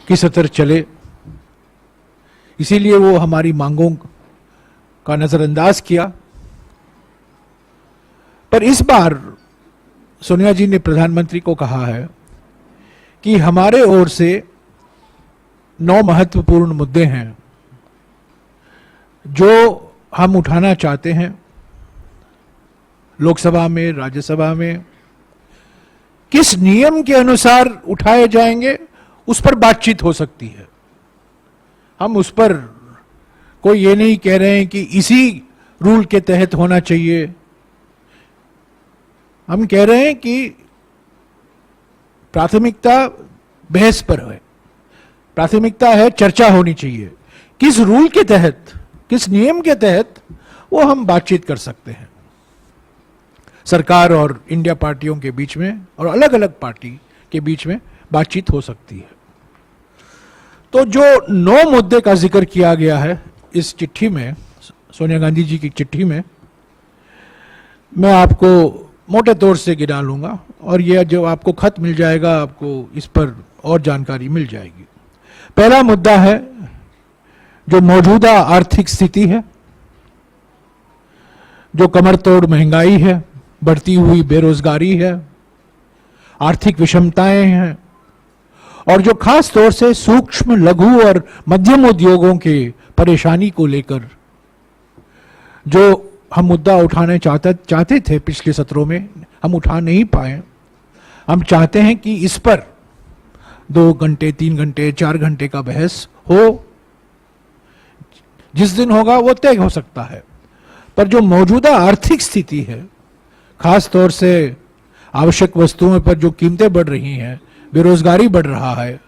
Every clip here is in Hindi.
किस तरह चले, इसीलिए वो हमारी मांगों का नजरअंदाज किया। पर इस बार सोनिया जी ने प्रधानमंत्री को कहा है कि हमारे ओर से 9 महत्वपूर्ण मुद्दे हैं जो हम उठाना चाहते हैं लोकसभा में, राज्यसभा में। किस नियम के अनुसार उठाए जाएंगे उस पर बातचीत हो सकती है। हम उस पर कोई ये नहीं कह रहे हैं कि इसी रूल के तहत होना चाहिए। हम कह रहे हैं कि प्राथमिकता बहस पर है, प्राथमिकता है चर्चा होनी चाहिए। किस रूल के तहत, किस नियम के तहत, वो हम बातचीत कर सकते हैं सरकार और इंडिया पार्टियों के बीच में, और अलग अलग पार्टी के बीच में बातचीत हो सकती है। तो जो 9 मुद्दे का जिक्र किया गया है इस चिट्ठी में, सोनिया गांधी जी की चिट्ठी में, मैं आपको मोटे तौर से गिना लूंगा और यह जब आपको खत मिल जाएगा आपको इस पर और जानकारी मिल जाएगी। पहला मुद्दा है जो मौजूदा आर्थिक स्थिति है, जो कमर तोड़ महंगाई है, बढ़ती हुई बेरोजगारी है, आर्थिक विषमताएं हैं, और जो खास तौर से सूक्ष्म, लघु और मध्यम उद्योगों के परेशानी को लेकर जो हम मुद्दा उठाने चाहते थे पिछले सत्रों में, हम उठा नहीं पाए। हम चाहते हैं कि इस पर 2 घंटे, 3 घंटे, 4 घंटे का बहस हो। जिस दिन होगा वो तय हो सकता है, पर जो मौजूदा आर्थिक स्थिति है, खास तौर से आवश्यक वस्तुओं पर जो कीमतें बढ़ रही हैं, बेरोजगारी बढ़ रहा है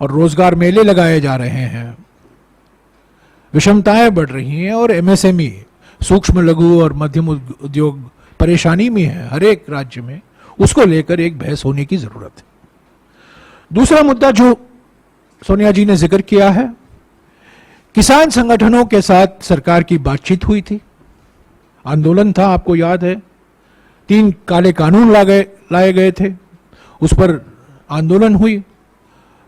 और रोजगार मेले लगाए जा रहे हैं, विषमताएं बढ़ रही हैं और एमएसएमई, सूक्ष्म, लघु और मध्यम उद्योग परेशानी में है हर एक राज्य में, उसको लेकर एक बहस होने की जरूरत है। दूसरा मुद्दा जो सोनिया जी ने जिक्र किया है, किसान संगठनों के साथ सरकार की बातचीत हुई थी, आंदोलन था, आपको याद है, 3 काले कानून लाए गए थे, उस पर आंदोलन हुई।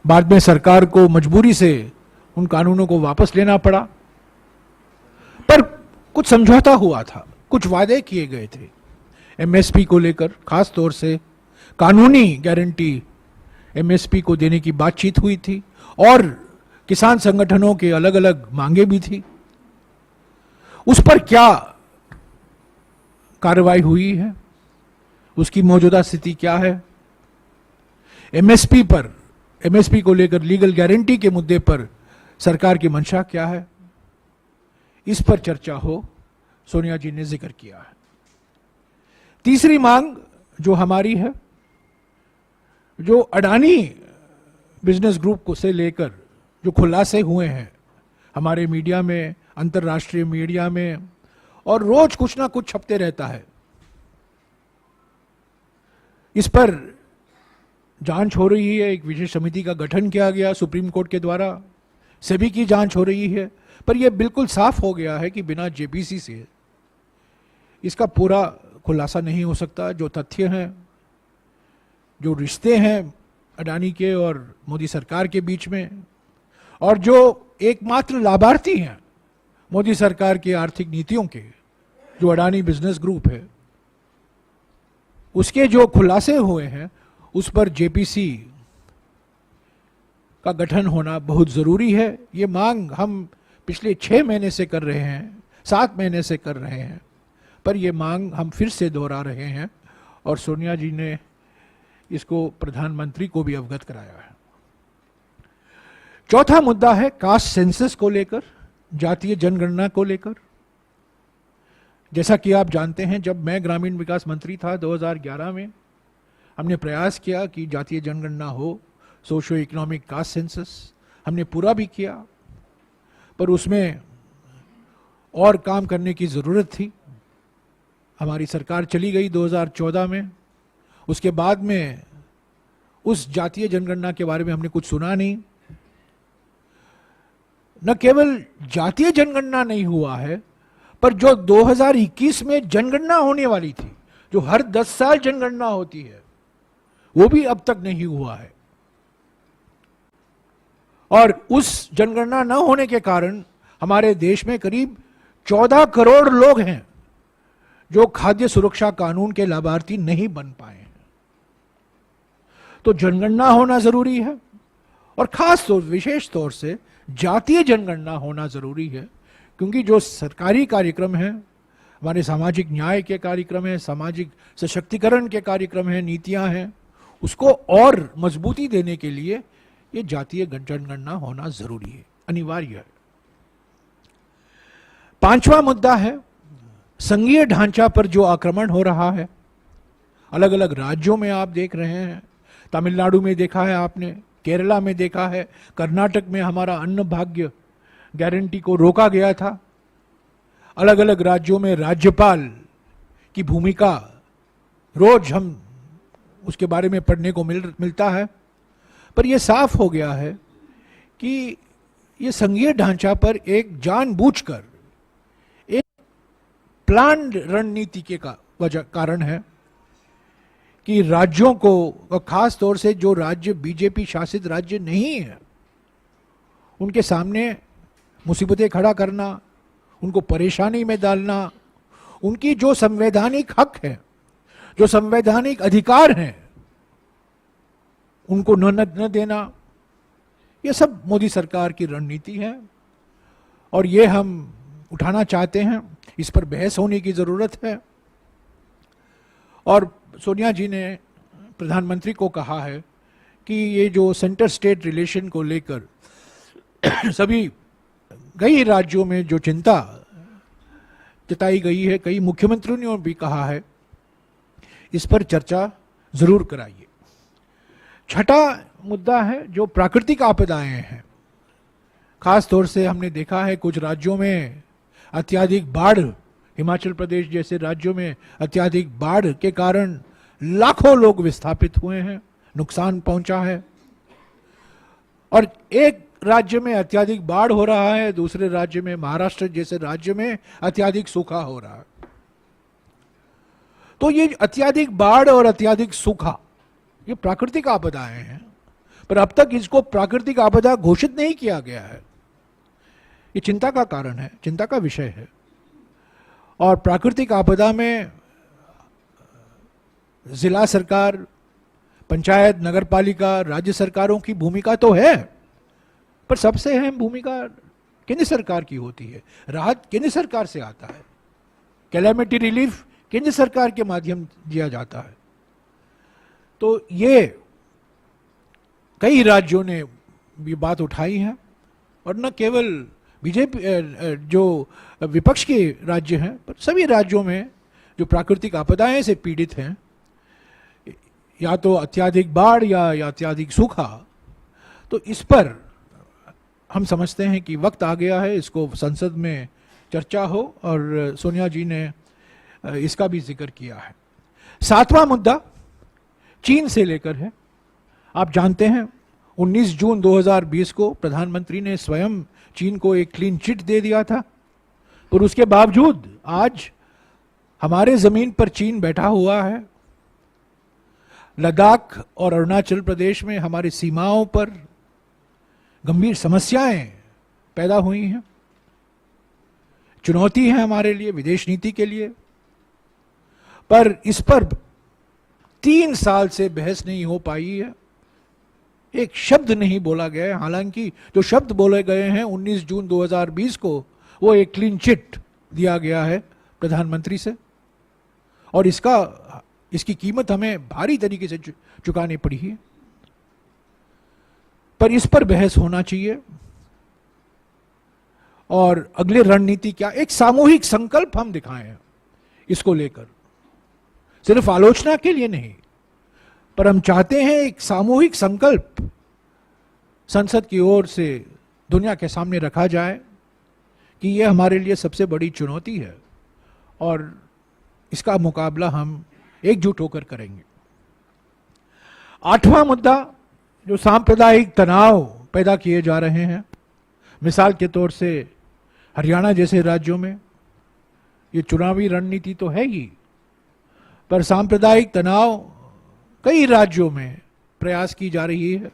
बाद में सरकार को मजबूरी से उन कानूनों को वापस लेना पड़ा, पर कुछ समझौता हुआ था, कुछ वादे किए गए थे एमएसपी को लेकर, खास तौर से कानूनी गारंटी एमएसपी को देने की बातचीत हुई थी और किसान संगठनों के अलग अलग मांगे भी थी। उस पर क्या कार्रवाई हुई है, उसकी मौजूदा स्थिति क्या है, एमएसपी को लेकर लीगल गारंटी के मुद्दे पर सरकार की मंशा क्या है, इस पर चर्चा हो, सोनिया जी ने जिक्र किया है। तीसरी मांग जो हमारी है, जो अडानी बिजनेस ग्रुप को से लेकर जो खुलासे हुए हैं हमारे मीडिया में, अंतर्राष्ट्रीय मीडिया में, और रोज कुछ ना कुछ छपते रहता है, इस पर जांच हो रही है। एक विशेष समिति का गठन किया गया सुप्रीम कोर्ट के द्वारा, सेबी की जांच हो रही है, पर यह बिल्कुल साफ हो गया है कि बिना जेपीसी से इसका पूरा खुलासा नहीं हो सकता। जो तथ्य हैं, जो रिश्ते हैं अडानी के और मोदी सरकार के बीच में, और जो एकमात्र लाभार्थी हैं मोदी सरकार की आर्थिक नीतियों के, जो अडानी बिजनेस ग्रुप है, उसके जो खुलासे हुए हैं, उस पर जेपीसी का गठन होना बहुत जरूरी है। ये मांग हम पिछले 6 महीने से कर रहे हैं, 7 महीने से कर रहे हैं, पर यह मांग हम फिर से दोहरा रहे हैं और सोनिया जी ने इसको प्रधानमंत्री को भी अवगत कराया है। चौथा मुद्दा है कास्ट सेंसस को लेकर, जातीय जनगणना को लेकर। जैसा कि आप जानते हैं, जब मैं ग्रामीण विकास मंत्री था 2011 में, हमने प्रयास किया कि जातीय जनगणना हो, सोशियो इकोनॉमिक कास्ट सेंसस, हमने पूरा भी किया, पर उसमें और काम करने की ज़रूरत थी। हमारी सरकार चली गई 2014 में, उसके बाद में उस जातीय जनगणना के बारे में हमने कुछ सुना नहीं। न केवल जातीय जनगणना नहीं हुआ है, पर जो 2021 में जनगणना होने वाली थी, जो हर 10 साल जनगणना होती है, वो भी अब तक नहीं हुआ है। और उस जनगणना न होने के कारण हमारे देश में करीब 14 करोड़ लोग हैं जो खाद्य सुरक्षा कानून के लाभार्थी नहीं बन पाए हैं। तो जनगणना होना जरूरी है और खास तौर विशेष तौर से जातीय जनगणना होना जरूरी है, क्योंकि जो सरकारी कार्यक्रम है, हमारे सामाजिक न्याय के कार्यक्रम है, सामाजिक सशक्तिकरण के कार्यक्रम है, नीतियां हैं, उसको और मजबूती देने के लिए ये जातीय जनगणना होना जरूरी है, अनिवार्य है। पांचवा मुद्दा है संघीय ढांचा पर जो आक्रमण हो रहा है। अलग अलग राज्यों में आप देख रहे हैं, तमिलनाडु में देखा है आपने, केरला में देखा है, कर्नाटक में हमारा अन्न भाग्य गारंटी को रोका गया था। अलग अलग राज्यों में राज्यपाल की भूमिका रोज हम उसके बारे में पढ़ने को मिलता है। पर यह साफ हो गया है कि यह संघीय ढांचा पर एक जानबूझकर एक प्लान रणनीति के कारण है कि राज्यों को, खास तौर से जो राज्य बीजेपी शासित राज्य नहीं है, उनके सामने मुसीबतें खड़ा करना, उनको परेशानी में डालना, उनकी जो संवैधानिक हक है, जो संवैधानिक अधिकार हैं, उनको न देना, ये सब मोदी सरकार की रणनीति है और ये हम उठाना चाहते हैं। इस पर बहस होने की जरूरत है। और सोनिया जी ने प्रधानमंत्री को कहा है कि ये जो सेंटर स्टेट रिलेशन को लेकर सभी कई राज्यों में जो चिंता जताई गई है, कई मुख्यमंत्रियों ने भी कहा है, इस पर चर्चा जरूर कराइए। छठा मुद्दा है जो प्राकृतिक आपदाएं हैं। खास तौर से हमने देखा है कुछ राज्यों में अत्याधिक बाढ़, हिमाचल प्रदेश जैसे राज्यों में अत्याधिक बाढ़ के कारण लाखों लोग विस्थापित हुए हैं, नुकसान पहुंचा है। और एक राज्य में अत्याधिक बाढ़ हो रहा है, दूसरे राज्य में, महाराष्ट्र जैसे राज्य में अत्याधिक सूखा हो रहा है। तो ये अत्याधिक बाढ़ और अत्याधिक सूखा ये प्राकृतिक आपदाएं हैं, पर अब तक इसको प्राकृतिक आपदा घोषित नहीं किया गया है। ये चिंता का कारण है, चिंता का विषय है। और प्राकृतिक आपदा में जिला सरकार, पंचायत, नगरपालिका, राज्य सरकारों की भूमिका तो है, पर सबसे अहम भूमिका केंद्र सरकार की होती है। राहत केंद्र सरकार से आता है, कैलेमिटी रिलीफ केंद्र सरकार के माध्यम दिया जाता है। तो ये कई राज्यों ने ये बात उठाई है और न केवल बीजेपी जो विपक्ष के राज्य हैं, पर सभी राज्यों में जो प्राकृतिक आपदाएं से पीड़ित हैं, या तो अत्याधिक बाढ़ या अत्याधिक सूखा, तो इस पर हम समझते हैं कि वक्त आ गया है इसको संसद में चर्चा हो, और सोनिया जी ने इसका भी जिक्र किया है। सातवां मुद्दा चीन से लेकर है। आप जानते हैं 19 जून 2020 को प्रधानमंत्री ने स्वयं चीन को एक क्लीन चिट दे दिया था, पर उसके बावजूद आज हमारे जमीन पर चीन बैठा हुआ है। लद्दाख और अरुणाचल प्रदेश में हमारी सीमाओं पर गंभीर समस्याएं पैदा हुई हैं, चुनौती है हमारे लिए, विदेश नीति के लिए। पर इस पर 3 साल से बहस नहीं हो पाई है, एक शब्द नहीं बोला गया है। हालांकि जो शब्द बोले गए हैं 19 जून 2020 को, वो एक क्लीन चिट दिया गया है प्रधानमंत्री से, और इसकी कीमत हमें भारी तरीके से चुकानी पड़ी है। पर इस पर बहस होना चाहिए। और अगले रणनीति क्या, एक सामूहिक संकल्प हम दिखाएं इसको लेकर, सिर्फ आलोचना के लिए नहीं, पर हम चाहते हैं एक सामूहिक संकल्प संसद की ओर से दुनिया के सामने रखा जाए कि यह हमारे लिए सबसे बड़ी चुनौती है और इसका मुकाबला हम एकजुट होकर करेंगे। 8वां मुद्दा जो सांप्रदायिक तनाव पैदा किए जा रहे हैं, मिसाल के तौर से हरियाणा जैसे राज्यों में ये चुनावी रणनीति तो है ही, पर सांप्रदायिक तनाव कई राज्यों में प्रयास की जा रही है।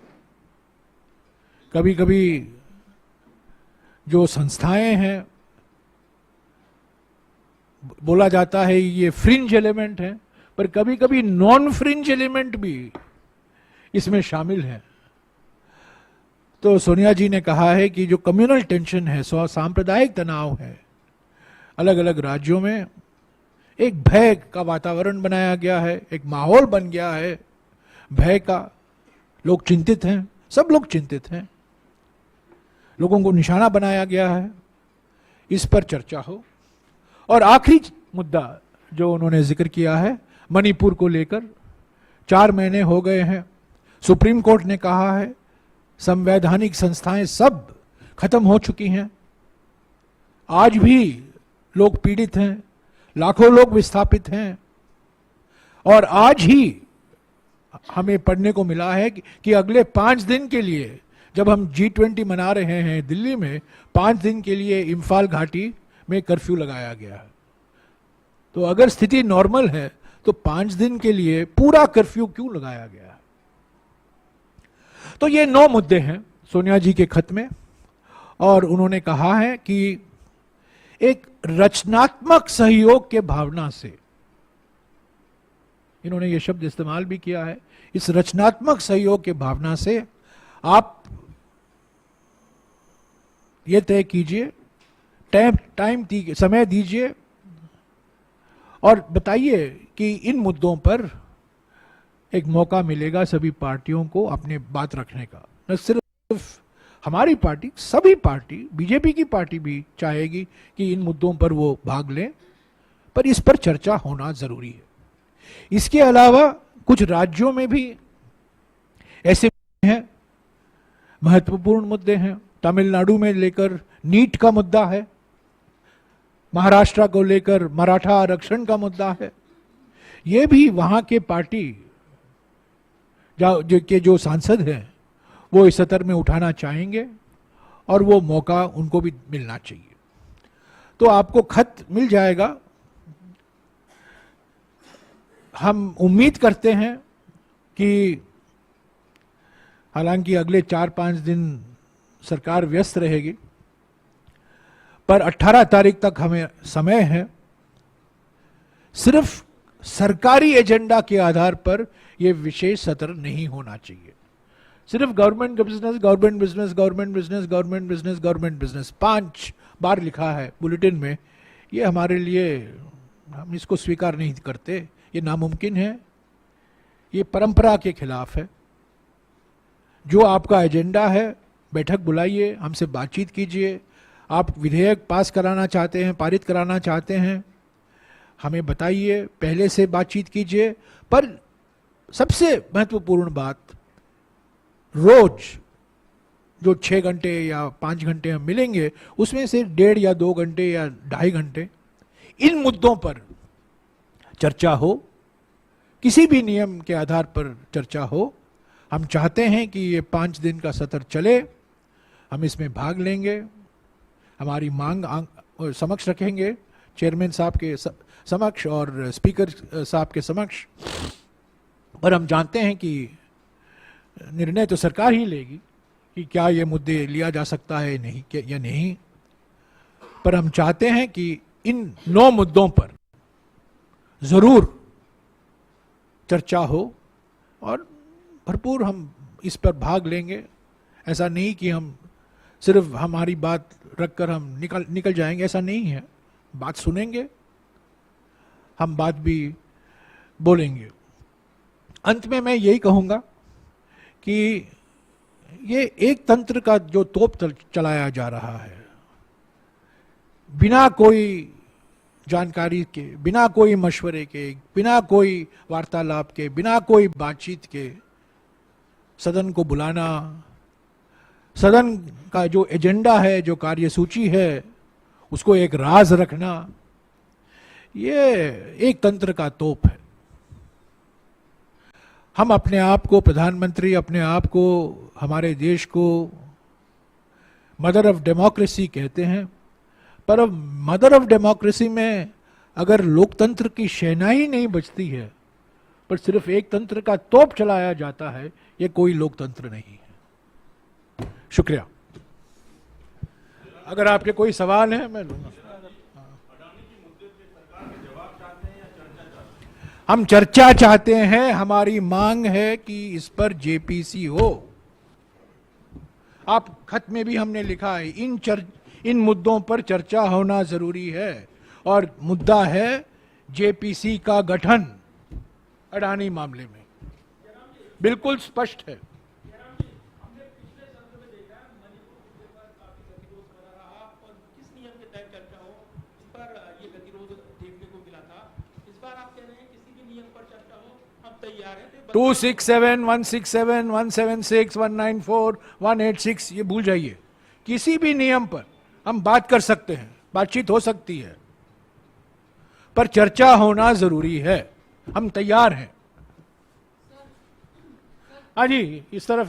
कभी कभी जो संस्थाएं हैं, बोला जाता है ये फ्रिंज एलिमेंट है, पर कभी कभी नॉन फ्रिंज एलिमेंट भी इसमें शामिल है। तो सोनिया जी ने कहा है कि जो कम्युनल टेंशन है, सांप्रदायिक तनाव है, अलग अलग राज्यों में एक भय का वातावरण बनाया गया है, एक माहौल बन गया है भय का। लोग चिंतित हैं, सब लोग चिंतित हैं, लोगों को निशाना बनाया गया है। इस पर चर्चा हो। और आखिरी मुद्दा जो उन्होंने जिक्र किया है मणिपुर को लेकर, 4 महीने हो गए हैं, सुप्रीम कोर्ट ने कहा है संवैधानिक संस्थाएं सब खत्म हो चुकी हैं, आज भी लोग पीड़ित हैं, लाखों लोग विस्थापित हैं। और आज ही हमें पढ़ने को मिला है कि अगले 5 दिन के लिए, जब हम G20 मना रहे हैं दिल्ली में, 5 दिन के लिए इम्फाल घाटी में कर्फ्यू लगाया गया है। तो अगर स्थिति नॉर्मल है तो 5 दिन के लिए पूरा कर्फ्यू क्यों लगाया गया है? तो ये 9 मुद्दे हैं सोनिया जी के खत में, और उन्होंने कहा है कि एक रचनात्मक सहयोग के भावना से, इन्होंने ये शब्द इस्तेमाल भी किया है, इस रचनात्मक सहयोग के भावना से आप ये तय कीजिए, समय दीजिए और बताइए कि इन मुद्दों पर एक मौका मिलेगा सभी पार्टियों को अपने बात रखने का। न सिर्फ हमारी पार्टी, सभी पार्टी, बीजेपी की पार्टी भी चाहेगी कि इन मुद्दों पर वो भाग लें, पर इस पर चर्चा होना जरूरी है। इसके अलावा कुछ राज्यों में भी ऐसे हैं, महत्वपूर्ण मुद्दे हैं। तमिलनाडु में लेकर नीट का मुद्दा है, महाराष्ट्र को लेकर मराठा आरक्षण का मुद्दा है। ये भी वहां के पार्टी जो सांसद हैं वो इस सत्र में उठाना चाहेंगे और वो मौका उनको भी मिलना चाहिए। तो आपको खत मिल जाएगा। हम उम्मीद करते हैं कि हालांकि अगले 4-5 दिन सरकार व्यस्त रहेगी, पर 18 तारीख तक हमें समय है। सिर्फ सरकारी एजेंडा के आधार पर यह विशेष सत्र नहीं होना चाहिए। सिर्फ government business, government business, government business, government business, government business 5 बार लिखा है बुलेटिन में। ये हमारे लिए, हम इसको स्वीकार नहीं करते, ये नामुमकिन है, ये परंपरा के खिलाफ है। जो आपका एजेंडा है, बैठक बुलाइए, हमसे बातचीत कीजिए। आप विधेयक पास कराना चाहते हैं, पारित कराना चाहते हैं, हमें बताइए, पहले से बातचीत कीजिए। पर सबसे महत्वपूर्ण बात, रोज जो 6 घंटे या 5 घंटे हम मिलेंगे, उसमें से 1.5 या 2 घंटे या 2.5 घंटे इन मुद्दों पर चर्चा हो, किसी भी नियम के आधार पर चर्चा हो। हम चाहते हैं कि ये 5 दिन का सत्र चले, हम इसमें भाग लेंगे, हमारी मांग समक्ष रखेंगे, चेयरमैन साहब के समक्ष और स्पीकर साहब के समक्ष। और हम जानते हैं कि निर्णय तो सरकार ही लेगी कि क्या ये मुद्दे लिया जा सकता है नहीं या नहीं। पर हम चाहते हैं कि इन 9 मुद्दों पर जरूर चर्चा हो और भरपूर हम इस पर भाग लेंगे। ऐसा नहीं कि हम सिर्फ हमारी बात रखकर हम निकल जाएंगे, ऐसा नहीं है। बात सुनेंगे, हम बात भी बोलेंगे। अंत में मैं यही कहूंगा कि ये एक तंत्र का जो तोप चलाया जा रहा है, बिना कोई जानकारी के, बिना कोई मशवरे के, बिना कोई वार्तालाप के, बिना कोई बातचीत के सदन को बुलाना, सदन का जो एजेंडा है, जो कार्यसूची है, उसको एक राज रखना, ये एक तंत्र का तोप है। हम अपने आप को, प्रधानमंत्री अपने आप को, हमारे देश को मदर ऑफ डेमोक्रेसी कहते हैं, पर अब मदर ऑफ डेमोक्रेसी में अगर लोकतंत्र की शहनाई नहीं बजती है, पर सिर्फ एक तंत्र का तोप चलाया जाता है, ये कोई लोकतंत्र नहीं है। शुक्रिया। अगर आपके कोई सवाल है मैं लूंगा। हम चर्चा चाहते हैं, हमारी मांग है कि इस पर जेपीसी हो। आप खत में भी हमने लिखा है इन मुद्दों पर चर्चा होना जरूरी है, और मुद्दा है जेपीसी का गठन अडानी मामले में, बिल्कुल स्पष्ट है। तैयार है। 267, 167, 176, 194, 186 ये भूल जाइए। किसी भी नियम पर हम बात कर सकते हैं, बातचीत हो सकती है, पर चर्चा होना जरूरी है। हम तैयार हैं। हाँ जी, इस तरफ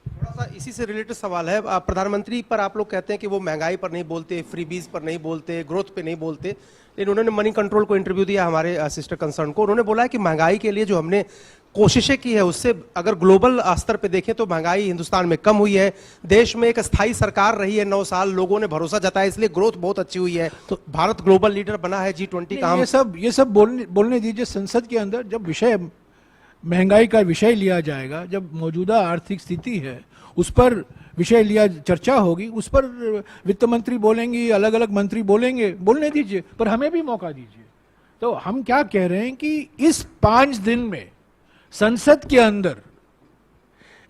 थोड़ा सा इसी से रिलेटेड सवाल है। प्रधानमंत्री पर आप लोग कहते हैं कि वो महंगाई पर नहीं बोलते, फ्रीबीज पर नहीं बोलते, ग्रोथ पे नहीं बोलते, लेकिन उन्होंने मनी कंट्रोल को इंटरव्यू दिया, हमारे सिस्टर कंसर्न को। उन्होंने बोला है कि महंगाई के लिए जो हमने कोशिशें की है उससे अगर ग्लोबल स्तर पे देखें तो महंगाई हिंदुस्तान में कम हुई है। देश में एक स्थायी सरकार रही है 9 साल, लोगों ने भरोसा जताया, इसलिए ग्रोथ बहुत अच्छी हुई है। तो भारत ग्लोबल लीडर बना है G20 का। ये सब बोलने दीजिए। संसद के अंदर जब विषय महंगाई का विषय लिया जाएगा, जब मौजूदा आर्थिक स्थिति है उस पर विषय लिया, चर्चा होगी, उस पर वित्त मंत्री बोलेंगी, अलग अलग मंत्री बोलेंगे, बोलने दीजिए, पर हमें भी मौका दीजिए। तो हम क्या कह रहे हैं कि इस 5 दिन में संसद के अंदर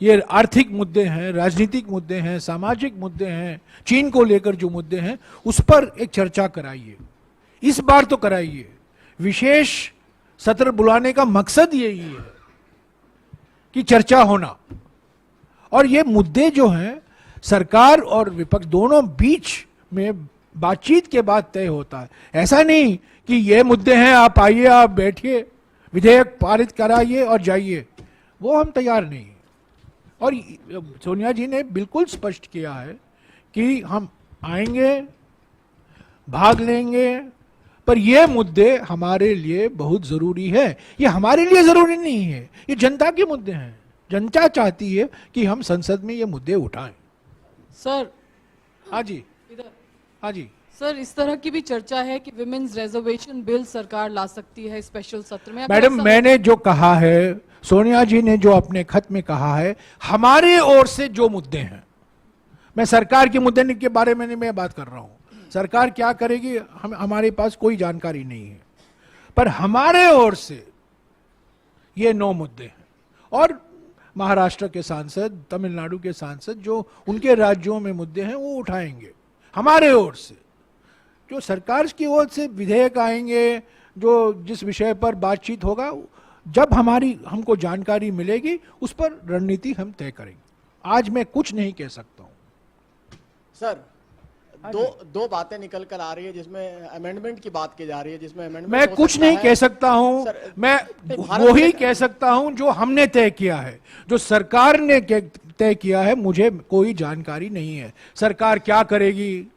ये आर्थिक मुद्दे हैं, राजनीतिक मुद्दे हैं, सामाजिक मुद्दे हैं, चीन को लेकर जो मुद्दे हैं उस पर एक चर्चा कराइए। इस बार तो कराइए। विशेष सत्र बुलाने का मकसद यही है कि चर्चा होना, और ये मुद्दे जो हैं सरकार और विपक्ष दोनों बीच में बातचीत के बाद तय होता है। ऐसा नहीं कि ये मुद्दे हैं, आप आइए, आप बैठिए, विधेयक पारित कराइए और जाइए। वो हम तैयार नहीं हैं। और सोनिया जी ने बिल्कुल स्पष्ट किया है कि हम आएंगे, भाग लेंगे, पर ये मुद्दे हमारे लिए बहुत जरूरी है। ये हमारे लिए जरूरी नहीं है, ये जनता के मुद्दे हैं। जनता चाहती है कि हम संसद में ये मुद्दे उठाएं। सर, हाँ जी, इधर। हाँ जी। सर, इस तरह की भी चर्चा है कि विमेन्स रिजर्वेशन बिल सरकार ला सकती है स्पेशल सत्र में। मैडम, मैंने जो कहा है, सोनिया जी ने जो अपने खत में कहा है, हमारे ओर से जो मुद्दे हैं, मैं सरकार के मुद्दे के बारे में नहीं मैं बात कर रहा हूं। सरकार क्या करेगी हमारे पास कोई जानकारी नहीं है, पर हमारे ओर से ये 9 मुद्दे हैं। और महाराष्ट्र के सांसद, तमिलनाडु के सांसद जो उनके राज्यों में मुद्दे हैं वो उठाएंगे। हमारे ओर से जो सरकार की ओर से विधेयक आएंगे, जो जिस विषय पर बातचीत होगा, जब हमको जानकारी मिलेगी उस पर रणनीति हम तय करेंगे। आज मैं कुछ नहीं कह सकता हूं। सर, दो बातें निकल कर आ रही है जिसमें अमेंडमेंट की बात की जा रही है, जिसमें अमेंडमेंट मैं कुछ नहीं कह सकता हूं। मैं वो ही कह सकता हूं जो हमने तय किया है, जो सरकार ने तय किया है। मुझे कोई जानकारी नहीं है सरकार क्या करेगी,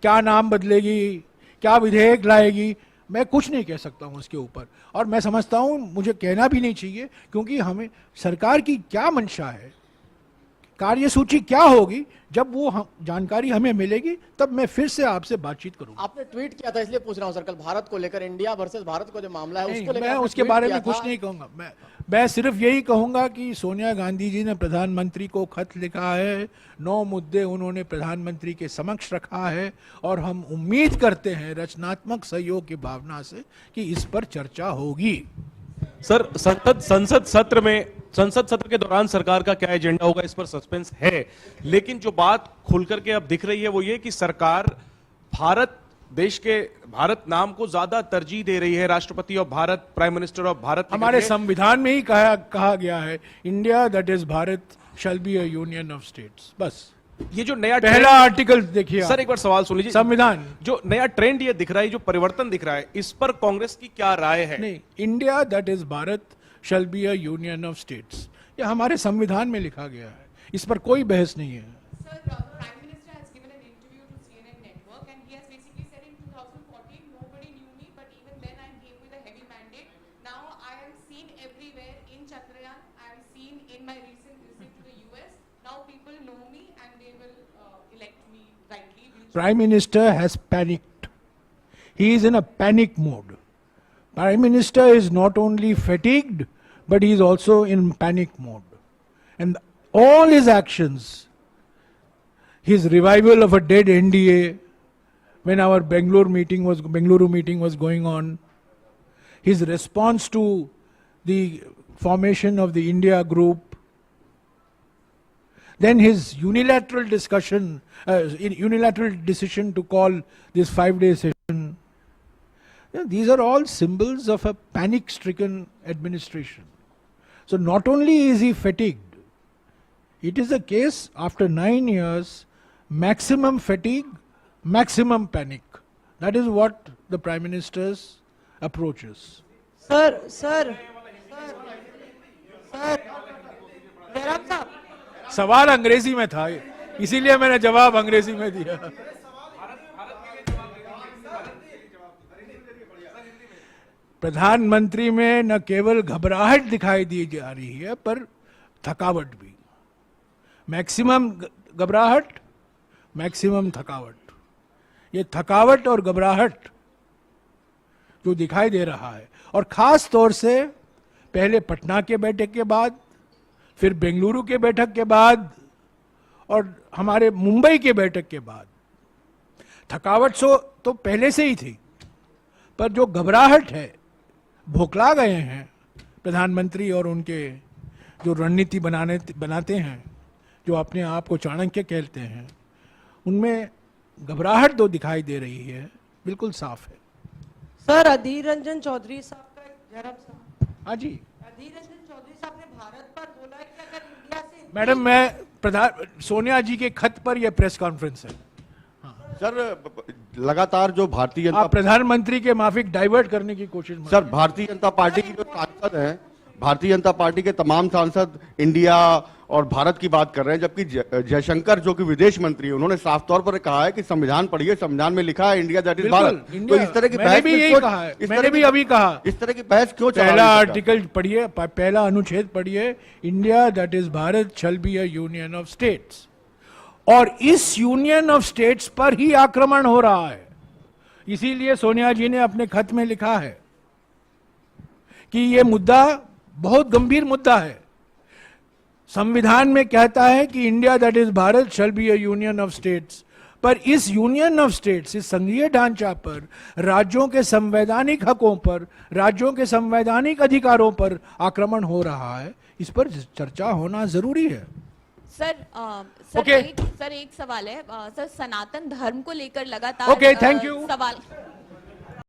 क्या नाम बदलेगी, क्या विधेयक लाएगी, मैं कुछ नहीं कह सकता हूं उसके ऊपर। और मैं समझता हूं मुझे कहना भी नहीं चाहिए, क्योंकि हमें सरकार की क्या मंशा है, कार्यसूची क्या होगी, जब वो जानकारी हमें मिलेगी तब मैं फिर से आपसे बातचीत करूंगा। आपने ट्वीट किया था, इसलिए पूछ रहा हूं सर, कल भारत को लेकर, इंडिया वर्सेस भारत को जो मामला है उसको लेकर मैं उसके बारे में कुछ नहीं कहूंगा। मैं सिर्फ यही कहूंगा कि सोनिया गांधी जी ने प्रधानमंत्री को खत लिखा है, 9 मुद्दे उन्होंने प्रधानमंत्री के समक्ष रखा है, और हम उम्मीद करते हैं रचनात्मक सहयोग की भावना से कि इस पर चर्चा होगी। सर, संसद सत्र के दौरान सरकार का क्या एजेंडा होगा, इस पर सस्पेंस है। लेकिन जो बात खुलकर के अब दिख रही है वो ये कि सरकार भारत नाम को ज्यादा तरजीह दे रही है। राष्ट्रपति of Bharat, prime minister of Bharat, हमारे संविधान में ही कहा गया है, India that is Bharat shall be a union of states. बस ये जो नया पहला आर्टिकल देखिए सर, एक बार सवाल सुन लीजिए। संविधान, जो नया ट्रेंड ये दिख रहा है, जो परिवर्तन दिख रहा है, इस पर कांग्रेस की क्या राय है? नहीं, India that is Bharat shall be a union of states, ये हमारे संविधान में लिखा गया है, इस पर कोई बहस नहीं है। Sir, the Prime Minister has given an interview to CNN Network, and he has basically said in 2014, nobody knew me, but even then I came with a heavy mandate. Now I am seen everywhere in Chandrayaan. I am seen in my recent visit to the US. Prime Minister has panicked. He is in a panic mode. Prime Minister is not only fatigued, but he is also in panic mode. And all his actions, his revival of a dead NDA when our Bengaluru meeting was going on, his response to the formation of the India group, then his unilateral decision to call this 5-day session. These are all symbols of a panic-stricken administration. So not only is he fatigued, it is a case after 9 years, maximum fatigue, maximum panic. That is what the Prime Minister's approach is. Sir Jairam साहब, सवाल अंग्रेजी में था, इसीलिए मैंने जवाब अंग्रेजी में दिया। प्रधानमंत्री में न केवल घबराहट दिखाई दी जा रही है, पर थकावट भी। मैक्सिमम घबराहट, मैक्सिमम थकावट। ये थकावट और घबराहट जो दिखाई दे रहा है, और खास तौर से पहले पटना के बैठक के बाद, फिर बेंगलुरु के बैठक के बाद, और हमारे मुंबई के बैठक के बाद, थकावट तो पहले से ही थी, पर जो घबराहट है, भोखला गए हैं प्रधानमंत्री और उनके जो रणनीति बनाते हैं, जो अपने आप को चाणक्य कहते हैं, उनमें घबराहट तो दिखाई दे रही है, बिल्कुल साफ है। सर अधीर रंजन चौधरी साहब का, जयराम साहब, हाँ जी अधीर रंजन चौधरी साहब ने भारत पर बोला है कि अगर इंडिया से मैडम, मैं सोनिया जी के खत पर यह प्रेस कॉन्फ्रेंस है। सर लगातार जो भारतीय जनता आप प्रधानमंत्री के माफिक डाइवर्ट करने की कोशिश मत सर करिए। भारतीय जनता पार्टी की जो सांसद हैं, भारतीय जनता पार्टी के तमाम सांसद इंडिया और भारत की बात कर रहे हैं, जबकि जयशंकर जो कि विदेश मंत्री है, उन्होंने साफ तौर पर कहा है कि संविधान पढ़िए, संविधान में लिखा है इंडिया दैट इज भारत। तो इस तरह की मैंने बहस भी यही कहा है, मैंने भी अभी कहा, इस तरह की बहस क्यों चला पहला रही है सरकार? आर्टिकल पढ़िए, पहला अनुच्छेद पढ़िए, India that is Bharat shall be a union of states. और इस यूनियन ऑफ स्टेट्स पर ही आक्रमण हो रहा है। इसीलिए सोनिया जी ने अपने खत में लिखा है कि यह मुद्दा बहुत गंभीर मुद्दा है। संविधान में कहता है कि India that is Bharat shall be a union of states, पर इस यूनियन ऑफ स्टेट्स, इस संघीय ढांचा पर, राज्यों के संवैधानिक हकों पर, राज्यों के संवैधानिक अधिकारों पर आक्रमण हो रहा है। इस पर चर्चा होना जरूरी है। Sir Okay. एक सवाल है सर, सनातन धर्म को लेकर लगातार Okay, thank you. सवाल